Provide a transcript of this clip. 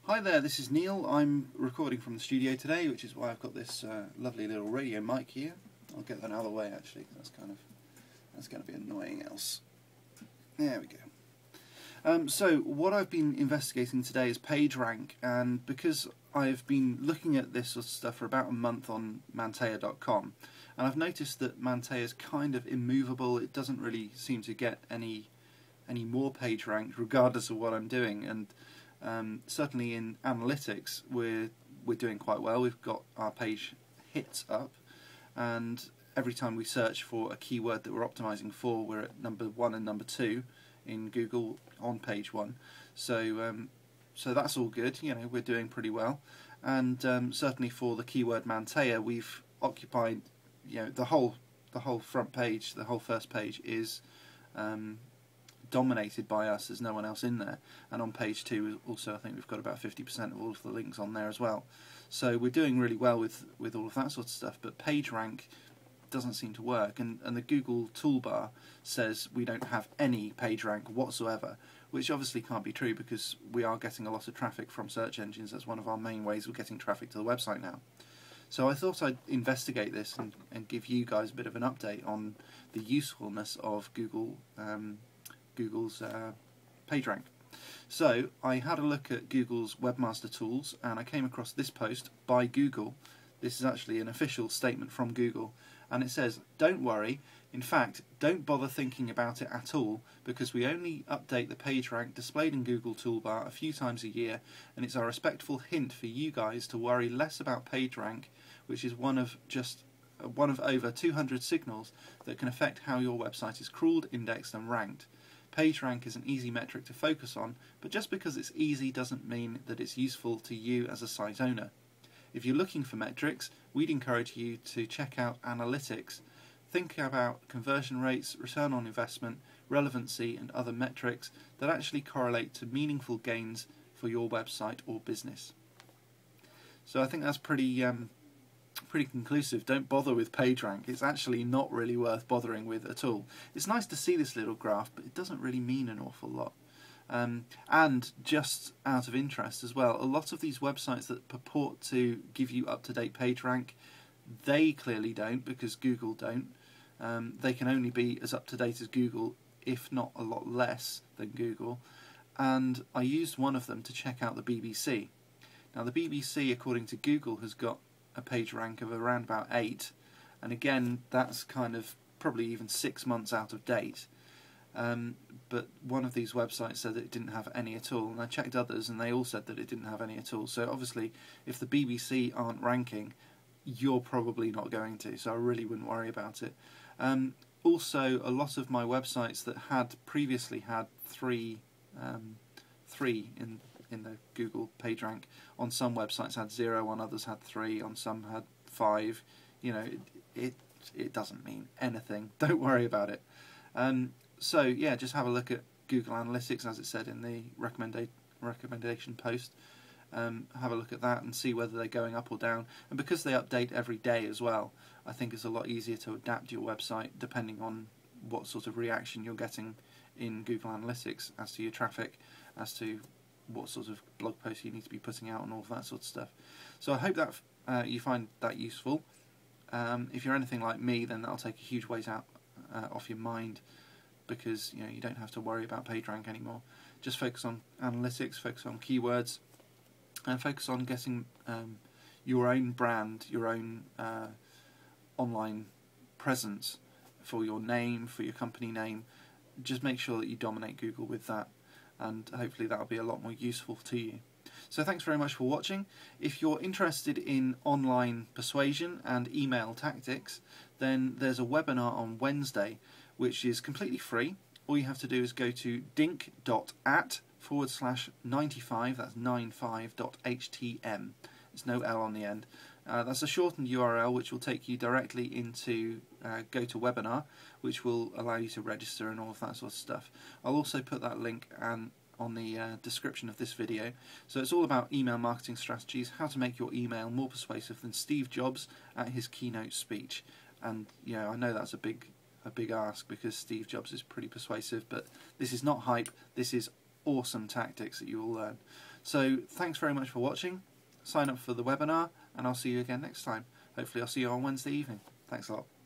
Hi there, this is Neil. I'm recording from the studio today, which is why I've got this lovely little radio mic here. I'll get that out of the way actually, because that's going to be annoying else. There we go. So what I've been investigating today is PageRank, and because I've been looking at this sort of stuff for about a month on Mantea.com, and I've noticed that Mantea is kind of immovable. It doesn't really seem to get any more PageRank regardless of what I'm doing, and certainly in analytics we're doing quite well. We've got our page hits up, and every time we search for a keyword that we're optimizing for, we're at number 1 and number 2 in Google on page 1. So that's all good. You know, we're doing pretty well, and certainly for the keyword Mantea, we've occupied, you know, the whole front page. The whole first page is dominated by us. There's no one else in there, and on page 2 also I think we've got about 50% of all of the links on there as well. So we're doing really well with all of that sort of stuff, but PageRank doesn't seem to work, and the Google toolbar says we don't have any PageRank whatsoever, which obviously can't be true because we are getting a lot of traffic from search engines. That's one of our main ways of getting traffic to the website now. So I thought I'd investigate this and give you guys a bit of an update on the usefulness of Google's PageRank. So I had a look at Google's Webmaster Tools, and I came across this post by Google. This is actually an official statement from Google, and it says, "Don't worry, in fact don't bother thinking about it at all, because we only update the PageRank displayed in Google toolbar a few times a year, and it's our respectful hint for you guys to worry less about PageRank, which is one of over 200 signals that can affect how your website is crawled, indexed and ranked. PageRank is an easy metric to focus on, but just because it's easy doesn't mean that it's useful to you as a site owner. If you're looking for metrics, we'd encourage you to check out analytics. Think about conversion rates, return on investment, relevancy and other metrics that actually correlate to meaningful gains for your website or business." So I think that's pretty conclusive. Don't bother with PageRank. It's actually not really worth bothering with at all. It's nice to see this little graph, but it doesn't really mean an awful lot. And just out of interest as well, a lot of these websites that purport to give you up-to-date PageRank, they clearly don't, because Google don't. They can only be as up-to-date as Google, if not a lot less than Google. And I used one of them to check out the BBC. Now the BBC, according to Google, has got a PageRank of around about 8, and again that's kind of probably even 6 months out of date. But one of these websites said that it didn't have any at all, and I checked others and they all said that it didn't have any at all. So obviously if the BBC aren't ranking, you're probably not going to, so I really wouldn't worry about it. Also, a lot of my websites that had previously had 3 in the Google PageRank, on some websites had 0, on others had 3, on some had 5. You know, it doesn't mean anything. Don't worry about it. So yeah, just have a look at Google Analytics, as it said in the recommendation post. Have a look at that and see whether they're going up or down. And because they update every day as well, I think it's a lot easier to adapt your website depending on what sort of reaction you're getting in Google Analytics as to your traffic, as to what sort of blog posts you need to be putting out and all of that sort of stuff. So I hope that you find that useful. If you're anything like me, then that'll take a huge weight out off your mind, because you know you don't have to worry about PageRank anymore. Just focus on analytics, focus on keywords, and focus on getting your own brand, your own online presence for your name, for your company name. Just make sure that you dominate Google with that, and hopefully that'll be a lot more useful to you. So thanks very much for watching. If you're interested in online persuasion and email tactics, then there's a webinar on Wednesday which is completely free. All you have to do is go to dink.at/95, that's 95.htm. There's no L on the end. That's a shortened URL which will take you directly into GoToWebinar, which will allow you to register and all of that sort of stuff. I'll also put that link on the description of this video. So it's all about email marketing strategies, how to make your email more persuasive than Steve Jobs at his keynote speech. And you know, I know that's a big ask, because Steve Jobs is pretty persuasive, but this is not hype. This is awesome tactics that you will learn. So thanks very much for watching. Sign up for the webinar, and I'll see you again next time. Hopefully I'll see you on Wednesday evening. Thanks a lot.